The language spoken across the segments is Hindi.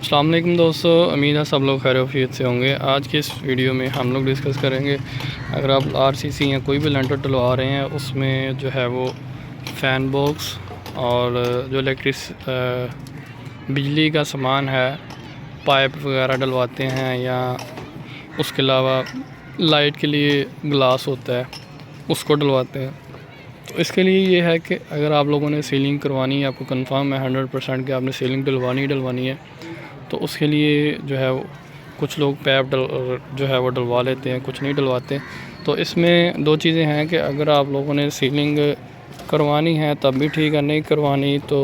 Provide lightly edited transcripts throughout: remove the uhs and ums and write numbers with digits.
अस्सलाम वालेकुम दोस्तों, उम्मीद है सब लोग खैरियत से होंगे। आज की इस वीडियो में हम लोग डिस्कस करेंगे, अगर आप आरसीसी या कोई भी लेंटर डलवा रहे हैं उसमें जो है वो फ़ैन बॉक्स और जो बिजली का सामान है, पाइप वगैरह डलवाते हैं या उसके अलावा लाइट के लिए ग्लास होता है उसको डलवाते हैं। तो इसके लिए ये है कि अगर आप लोगों ने सीलिंग करवानी है, आपको कंफर्म है 100% कि आपने सीलिंग डलवानी है, तो उसके लिए जो है वो कुछ लोग पैप जो है वो डलवा लेते हैं, कुछ नहीं डलवाते। तो इसमें दो चीज़ें हैं कि अगर आप लोगों ने सीलिंग करवानी है तब भी ठीक है, नहीं करवानी तो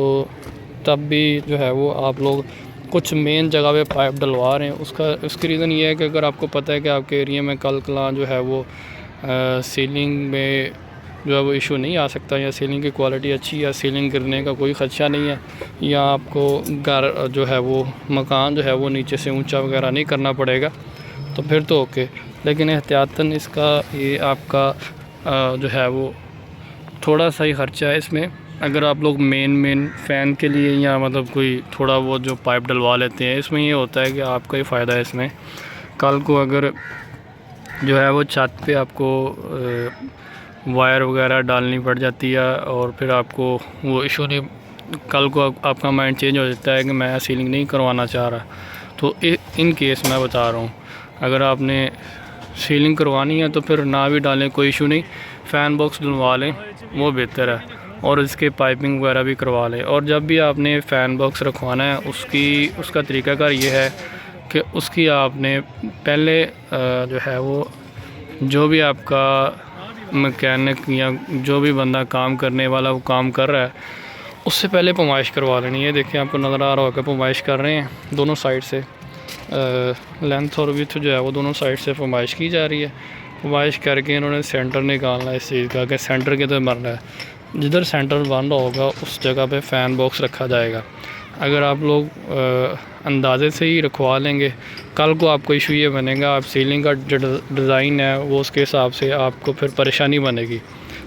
तब भी जो है वो आप लोग कुछ मेन जगह पे पाइप डलवा रहे हैं। उसकी रीज़न ये है कि अगर आपको पता है कि आपके एरिया में कल कलां जो है वो सीलिंग में जो है वो इशू नहीं आ सकता, या सीलिंग की क्वालिटी अच्छी है, सीलिंग गिरने का कोई ख़दशा नहीं है, या आपको घर जो है वो मकान जो है वो नीचे से ऊंचा वगैरह नहीं करना पड़ेगा, तो फिर तो ओके। लेकिन एहतियातन इसका ये आपका जो है वो थोड़ा सा ही ख़र्चा है इसमें। अगर आप लोग मेन फ़ैन के लिए या मतलब कोई थोड़ा बहुत जो पाइप डलवा लेते हैं, इसमें ये होता है कि आपका ही फ़ायदा है इसमें। कल को अगर जो है वो छत पे आपको वायर वगैरह डालनी पड़ जाती है और फिर आपको वो इशू नहीं, कल को आपका माइंड चेंज हो जाता है कि मैं सीलिंग नहीं करवाना चाह रहा, तो इन केस मैं बता रहा हूँ, अगर आपने सीलिंग करवानी है तो फिर ना भी डालें, कोई इशू नहीं, फ़ैन बॉक्स डलवा लें, वो बेहतर है, और इसके पाइपिंग वगैरह भी करवा लें। और जब भी आपने फ़ैन बॉक्स रखवाना है उसका तरीक़ाकार ये है कि उसकी आपने पहले जो है वो जो भी आपका मैकेनिक या जो भी बंदा काम करने वाला वो काम कर रहा है, उससे पहले पैमाइश करवा लेनी है। देखिए आपको नज़र आ रहा होगा, पैमाइश कर रहे हैं दोनों साइड से, लेंथ और विड्थ जो है वो दोनों साइड से पैमाइश की जा रही है। पैमाइश करके इन्होंने सेंटर निकालना है इस चीज़ का कि सेंटर किधर बन रहा है। जिधर सेंटर बन रहा होगा उस जगह पे फ़ैन बॉक्स रखा जाएगा। अगर आप लोग अंदाज़े से ही रखवा लेंगे, कल को आपको इशू ये बनेगा, आप सीलिंग का जो डिज़ाइन है वो उसके हिसाब से आपको फिर परेशानी बनेगी।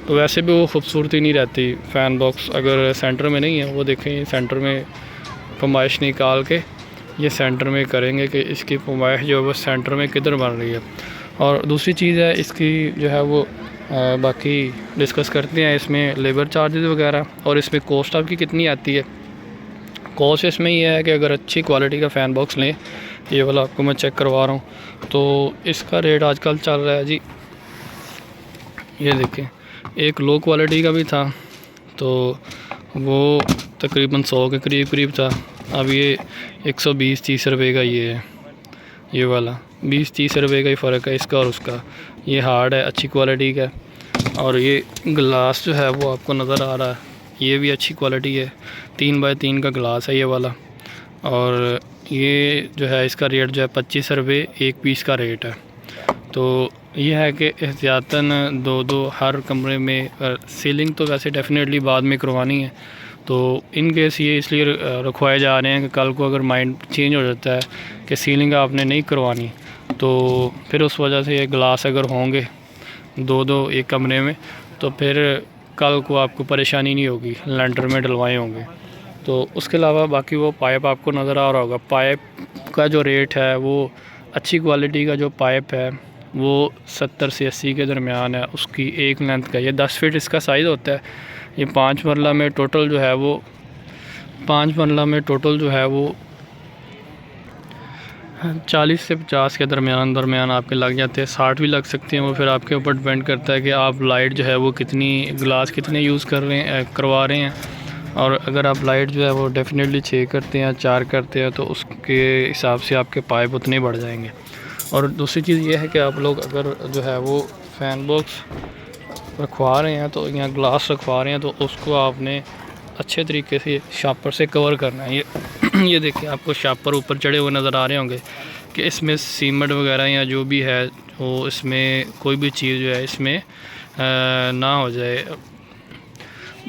तो वैसे भी वो खूबसूरती नहीं रहती फ़ैन बॉक्स अगर सेंटर में नहीं है। वो देखें सेंटर में पैमाइश निकाल के ये सेंटर में करेंगे कि इसकी पैमाइश जो है वो सेंटर में किधर बन रही है। और दूसरी चीज़ है इसकी जो है वो बाकी डिस्कस करते हैं इसमें लेबर चार्जेस वगैरह, और इसमें कॉस्ट आपकी कितनी आती है। कॉस्ट इसमें ये है कि अगर अच्छी क्वालिटी का फ़ैन बॉक्स लें, ये वाला आपको मैं चेक करवा रहा हूँ, तो इसका रेट आजकल चल रहा है जी, ये देखें, एक लो क्वालिटी का भी था तो वो तकरीबन 100 के करीब था। अब ये 120-30 रुपये का ये है, ये वाला 20-30 रुपये का ही फ़र्क है इसका और उसका। ये हार्ड है, अच्छी क्वालिटी का, और ये ग्लास जो है वो आपको नज़र आ रहा है, ये भी अच्छी क्वालिटी है, 3x3 का ग्लास है ये वाला। और ये जो है इसका रेट जो है 25 रुपये एक पीस का रेट है। तो ये है कि एहतियातन दो हर कमरे में सीलिंग तो वैसे डेफिनेटली बाद में करवानी है, तो इन केस ये इसलिए रखवाए जा रहे हैं कि कल को अगर माइंड चेंज हो जाता है कि सीलिंग आपने नहीं करवानी, तो फिर उस वजह से ये ग्लास अगर होंगे दो एक कमरे में, तो फिर कल को आपको परेशानी नहीं होगी, लेंटर में डलवाए होंगे। तो उसके अलावा बाकी वो पाइप आपको नज़र आ रहा होगा, पाइप का जो रेट है वो अच्छी क्वालिटी का जो पाइप है वो 70 से 80 के दरमियान है उसकी एक लेंथ का। ये 10 फीट इसका साइज़ होता है। ये 5 मरला में टोटल जो है वो 40 से 50 के दरमियान आपके लग जाते हैं, 60 भी लग सकते हैं। वो फिर आपके ऊपर डिपेंड करता है कि आप लाइट जो है वो ग्लास कितने यूज़ करवा रहे हैं। और अगर आप लाइट जो है वो डेफिनेटली 6 करते हैं, 4 करते हैं, तो उसके हिसाब से आपके पाइप उतने बढ़ जाएंगे। और दूसरी चीज़ ये है कि आप लोग अगर जो है वो फ़ैन बॉक्स रखवा रहे हैं तो या ग्लास रखवा रहे हैं, तो उसको आपने अच्छे तरीके से शापर से कवर करना है। ये देखिए आपको शापर ऊपर चढ़े हुए नज़र आ रहे होंगे कि इसमें सीमेंट वगैरह या जो भी है वो इसमें कोई भी चीज़ जो है इसमें ना हो जाए।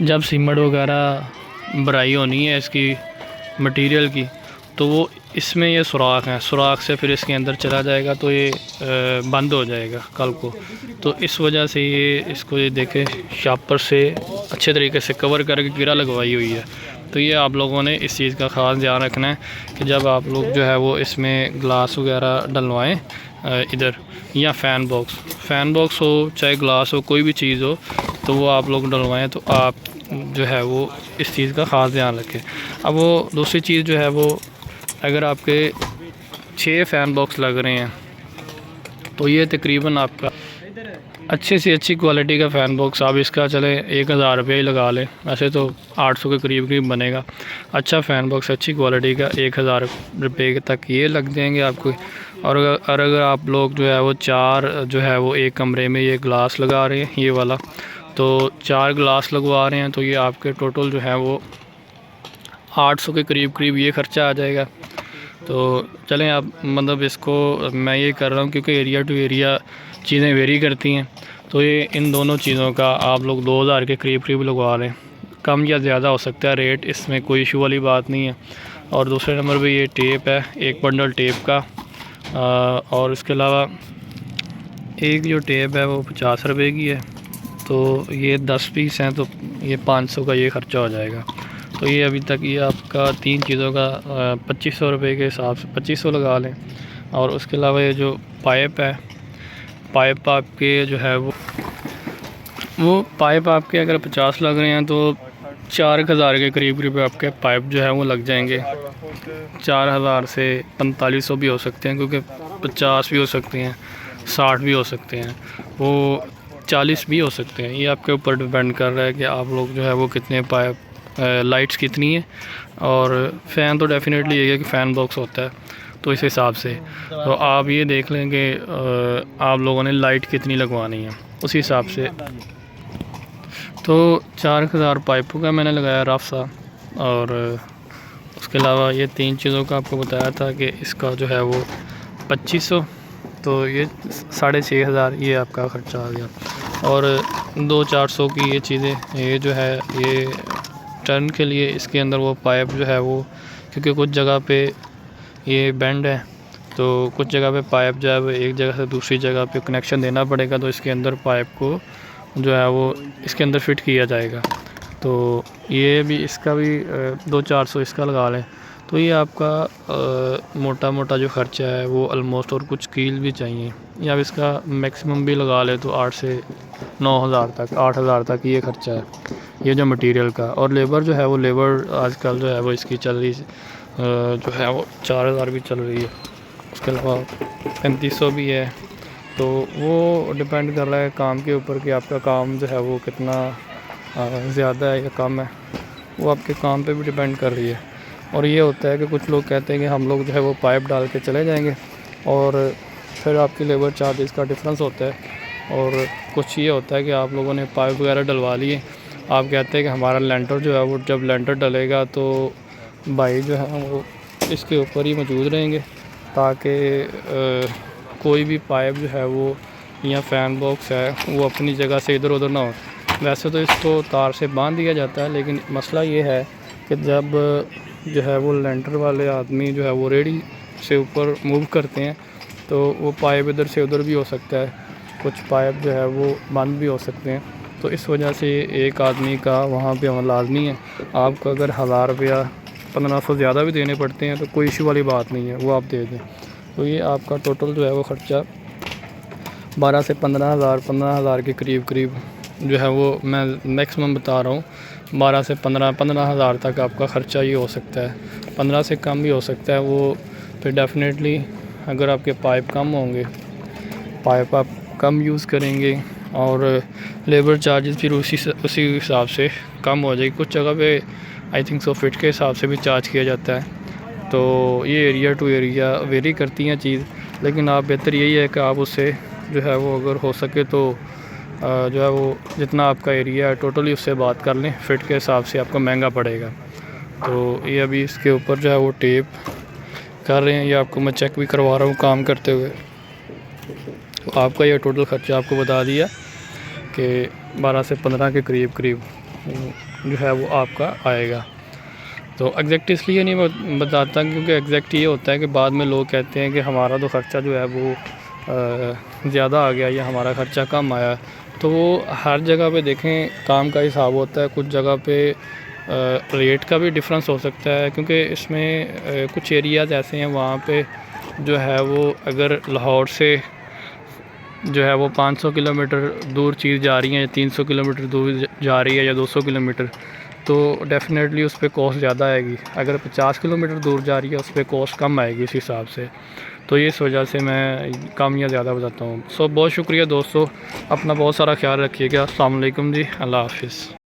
जब सीमेंट वगैरह भराई होनी है इसकी मटेरियल की, तो वो इसमें ये सुराख है, सुराख से फिर इसके अंदर चला जाएगा तो ये बंद हो जाएगा कल को। तो इस वजह से ये इसको ये देखें शापर से अच्छे तरीके से कवर करके गिरा लगवाई हुई है। तो ये आप लोगों ने इस चीज़ का ख़ास ध्यान रखना है कि जब आप लोग जो है वो इसमें ग्लास वगैरह डलवाएं इधर, या फ़ैन बॉक्स हो चाहे ग्लास हो कोई भी चीज़ हो, तो वो आप लोग डलवाएं तो आप जो है वो इस चीज़ का ख़ास ध्यान रखें। अब वो दूसरी चीज़ जो है वो, अगर आपके 6 फ़ैन बॉक्स लग रहे हैं तो ये तकरीबन आपका अच्छे से अच्छी क्वालिटी का फ़ैन बॉक्स आप इसका चले 1000 रुपये ही लगा लें, वैसे तो 800 के करीब बनेगा। अच्छा फ़ैन बॉक्स अच्छी क्वालिटी का 1000 रुपये तक ये लग जाएंगे आपको। और अगर आप लोग जो है वो 4 जो है वो एक कमरे में ये ग्लास लगा रहे हैं ये वाला, तो 4 ग्लास लगवा रहे हैं, तो ये आपके टोटल जो है वो 800 के करीब ये ख़र्चा आ जाएगा। तो चलें आप मतलब इसको मैं ये कर रहा हूँ क्योंकि एरिया टू एरिया चीज़ें वेरी करती हैं, तो ये इन दोनों चीज़ों का आप लोग 2000 के करीब लगवा लें। कम या ज़्यादा हो सकता है रेट, इसमें कोई इशू वाली बात नहीं है। और दूसरे नंबर पे ये टेप है, एक बंडल टेप का, और इसके अलावा एक जो टेप है वो 50 रुपये की है, तो ये 10 पीस हैं तो ये 500 का ये ख़र्चा हो जाएगा। तो ये अभी तक ये आपका 3 चीज़ों का 2500 रुपये के हिसाब से 2500 लगा लें। और उसके अलावा ये जो पाइप है, पाइप आपके जो है वो पाइप आपके अगर 50 लग रहे हैं तो 4000 के करीब आपके पाइप जो है वो लग जाएंगे। 4000 से 4500 भी हो सकते हैं, क्योंकि 50 भी हो सकते हैं, 60 भी हो सकते हैं, वो 40 भी हो सकते हैं। ये आपके ऊपर डिपेंड कर रहा है कि आप लोग जो है वो कितने पाइप, लाइट्स कितनी है। और फ़ैन तो डेफिनेटली ये है कि फ़ैन बॉक्स होता है, तो इस हिसाब से तो आप ये देख लेंगे आप लोगों ने लाइट कितनी लगवानी है उसी हिसाब से। तो 4000 पाइपों का मैंने लगाया रफ सा। और उसके अलावा ये 3 चीज़ों का आपको बताया था कि इसका जो है वो 2500, तो ये 6500 ये आपका ख़र्चा आ गया। और 200-400 की ये चीज़ें, ये जो है ये टर्न के लिए इसके अंदर वो पाइप जो है वो, क्योंकि कुछ जगह पे ये बेंड है तो कुछ जगह पे पाइप जो है वो एक जगह से दूसरी जगह पे कनेक्शन देना पड़ेगा, तो इसके अंदर पाइप को जो है वो इसके अंदर फिट किया जाएगा। तो ये भी इसका भी 200-400 इसका लगा लें, तो ये आपका मोटा मोटा जो ख़र्चा है वो ऑलमोस्ट। और कुछ कील भी चाहिए, या इसका मैक्सिमम भी लगा ले तो 8 से 9000 तक, 8000 तक ये ख़र्चा है ये जो मटेरियल का। और लेबर जो है वो, लेबर आजकल जो है वो इसकी चल रही जो है वो 4000 भी चल रही है। उसके अलावा 3500 भी है, तो वो डिपेंड कर रहा है काम के ऊपर कि आपका काम जो है वो कितना ज़्यादा है या कम है, वो आपके काम पे भी डिपेंड कर रही है। और ये होता है कि कुछ लोग कहते हैं कि हम लोग जो है वो पाइप डाल के चले जाएंगे, और फिर आपकी लेबर चार्जेस का डिफरेंस होता है। और कुछ ये होता है कि आप लोगों ने पाइप वगैरह डलवा लिए, आप कहते हैं कि हमारा लेंटर जो है वो जब लेंटर डलेगा तो भाई जो है वो इसके ऊपर ही मौजूद रहेंगे, ताकि कोई भी पाइप जो है वो या फ़ैन बॉक्स है वो अपनी जगह से इधर उधर ना हो। वैसे तो इसको तार से बांध दिया जाता है, लेकिन मसला ये है कि जब जो है वो लेंटर वाले आदमी जो है वो रेडी से ऊपर मूव करते हैं तो वो पाइप इधर से उधर भी हो सकता है, कुछ पाइप जो है वो बंद भी हो सकते हैं। तो इस वजह से एक आदमी का वहाँ पे होना लाजमी है। आपको अगर 1000 रुपया 1500 ज़्यादा भी देने पड़ते हैं तो कोई इशू वाली बात नहीं है, वो आप दे दें। तो ये आपका टोटल जो है वो ख़र्चा 12 से 15,000 के करीब जो है वो मैं मैक्सिमम बता रहा हूँ। 12 से 15,000 तक आपका ख़र्चा ये हो सकता है, 15 से कम भी हो सकता है। वो फिर डेफिनेटली अगर आपके पाइप कम होंगे, पाइप आप कम यूज़ करेंगे, और लेबर चार्जेस फिर उसी हिसाब से कम हो जाएगी। कुछ जगह पे आई थिंक सो फिट के हिसाब से भी चार्ज किया जाता है। तो ये एरिया टू एरिया वेरी करती हैं चीज़, लेकिन आप बेहतर यही है कि आप उससे जो है वो अगर हो सके तो जो है वो जितना आपका एरिया है टोटली उससे बात कर लें, फ़िट के हिसाब से आपको महंगा पड़ेगा। तो ये अभी इसके ऊपर जो है वो टेप कर रहे हैं, ये आपको मैं चेक भी करवा रहा हूँ काम करते हुए। तो आपका ये टोटल ख़र्चा आपको बता दिया कि 12 से 15 के करीब जो है वो आपका आएगा। तो एग्जैक्ट इसलिए नहीं बताता क्योंकि एग्जैक्ट ये होता है कि बाद में लोग कहते हैं कि हमारा तो ख़र्चा जो है वो ज़्यादा आ गया या हमारा ख़र्चा कम आया। तो वो हर जगह पे देखें काम का हिसाब होता है। कुछ जगह पे रेट का भी डिफरेंस हो सकता है, क्योंकि इसमें कुछ एरियाज़ ऐसे हैं वहाँ पे जो है वो अगर लाहौर से जो है वो 500 किलोमीटर दूर चीज़ जा रही है या 300 किलोमीटर दूर जा रही है या 200 किलोमीटर, तो डेफ़िनेटली उस पर कॉस्ट ज़्यादा आएगी। अगर 50 किलोमीटर दूर जा रही है उस पर कॉस्ट कम आएगी इस हिसाब से। तो इस वजह से मैं कम या ज़्यादा बताता हूँ। सो बहुत शुक्रिया दोस्तों, अपना बहुत सारा ख्याल रखिएगा। अस्सलाम वालेकुम जी, अल्लाह हाफ़िज़।